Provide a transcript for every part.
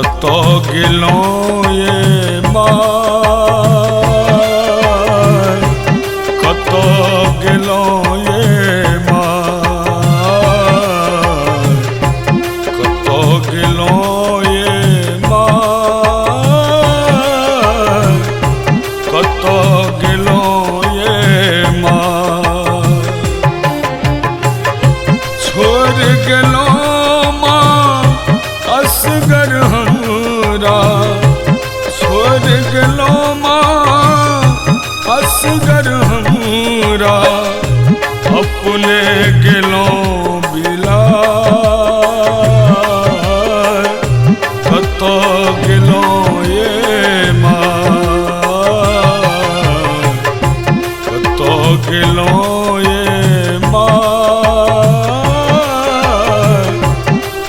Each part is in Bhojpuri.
कतो गेलौं ये माय, कतो गेलौं ये माय, कतो गेलौं ये माय, कतो गेलौं ये माय। छोड़ गेलौं असगर हमरा, छोड़ गेलौं माँ असगर हमरा, अपने गेलौं बिलाय, कतो गेलौं ये माय, कतो गेलौं ये माय,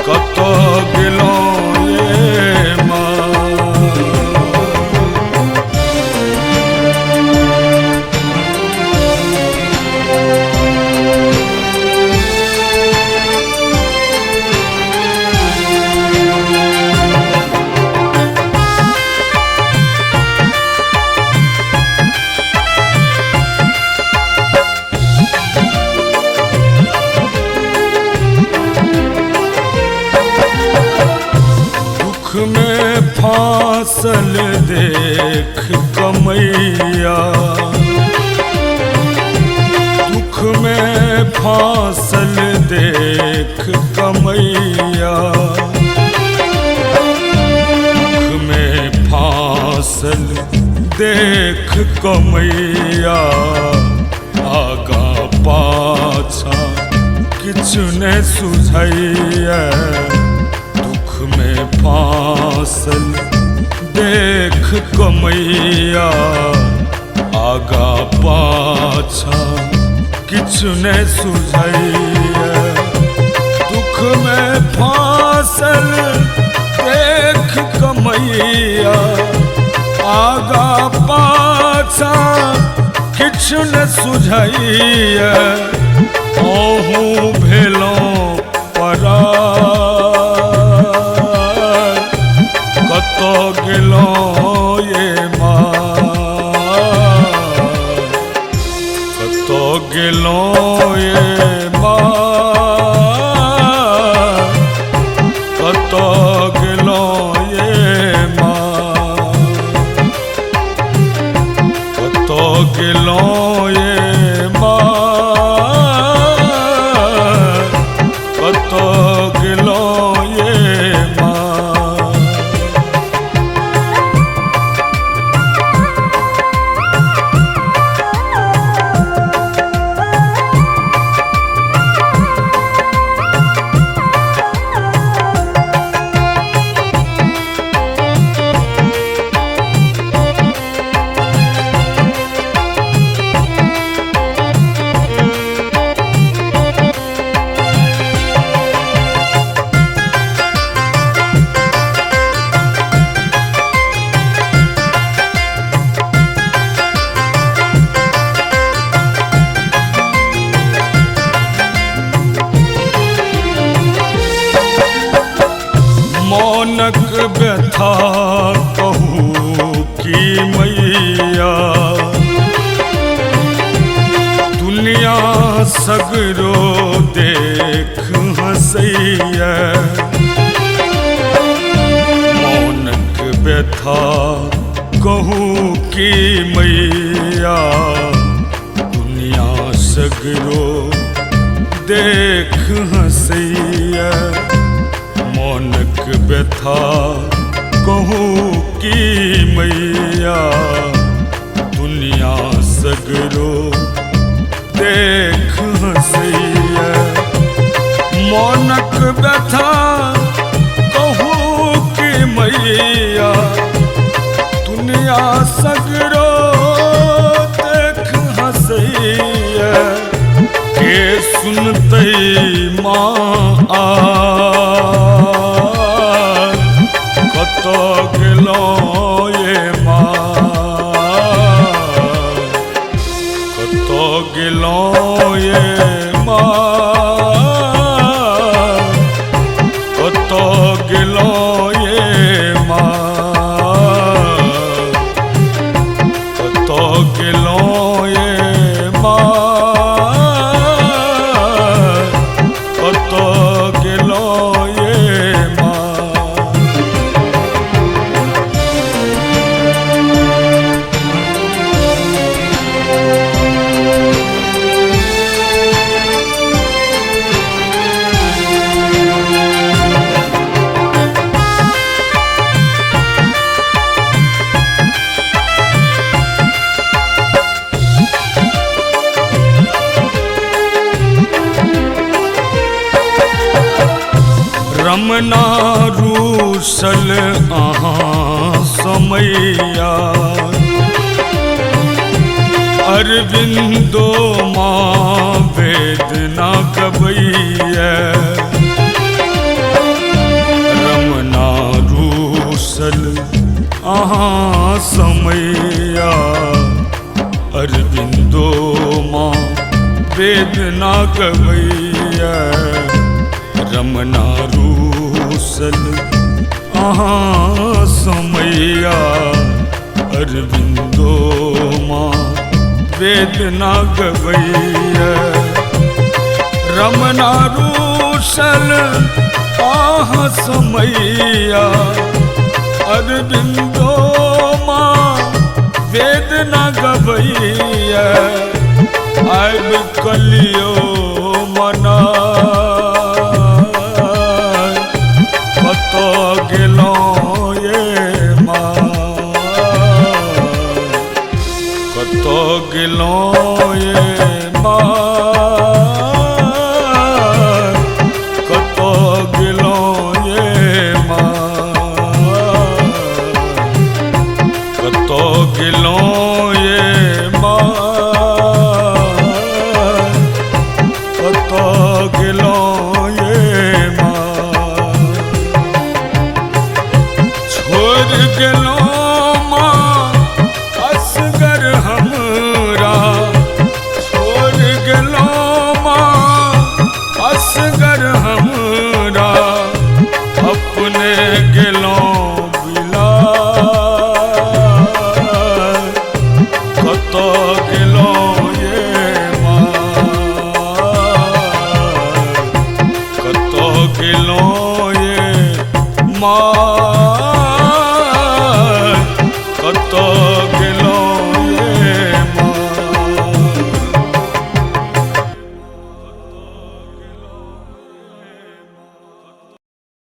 कतो गेलौं में फांसल देख कमैया, दुख में फांसल देख कमैया, दुख में फांसल देख कमैया, आगा पाछा किछु ने सुझैया, में फांसल देख कमैया, आगा पाछा किछु ने सुझैया, दुख में फांसल देख कमैया, आगा पाछा किछु ने सुझैया, अहूँ भेलौं पराय, कतो गेलौं ये माय, कतो गेलौं ये माय, कतो गेलौं ये माय, कतो गेलौं ये माय, कतो गेलौं ये माय। मौनक व्यथा कहूँ की मैया, दुनिया सगरो देख हंसैया, मौनक व्यथा कहूँ की मैया, दुनिया सगरो देख हंसैया, मौनक व्यथा कहूँ की मैया, दुनिया सगरो देख हंसैया, मौनक व्यथा कहूँ की मैया, दुनिया सगरो देख हंसैया, के सुनतै माँ आय, कतो गेलौं ये माय, कतो गेलौं ये माय, कतो गेलौं ये रमना रूसल अहाँ समैया अरविंदो माँ वेदना गबैया रमना रूसल अहाँ समैया अरविंदो माँ वेदना गबैया रमना रूसल अहाँ समैया अरविंदो माँ वेदना गबैया रमना रूसल अहाँ समैया अरविंदो माँ वेदना गबैया अब कलियो मना कतो गेलो ये माँ कतो गेलो ये माँ कतो गेलो ये माँ कतो गेलो ये माँ कतो गेलो ये माँ छोड़ गेलो माँ असगर हमरा छोड़ गेलो माँ असगर हमरा अपने गेलो बिला कतो गेलो ये माँ कतो गेलो ये माँ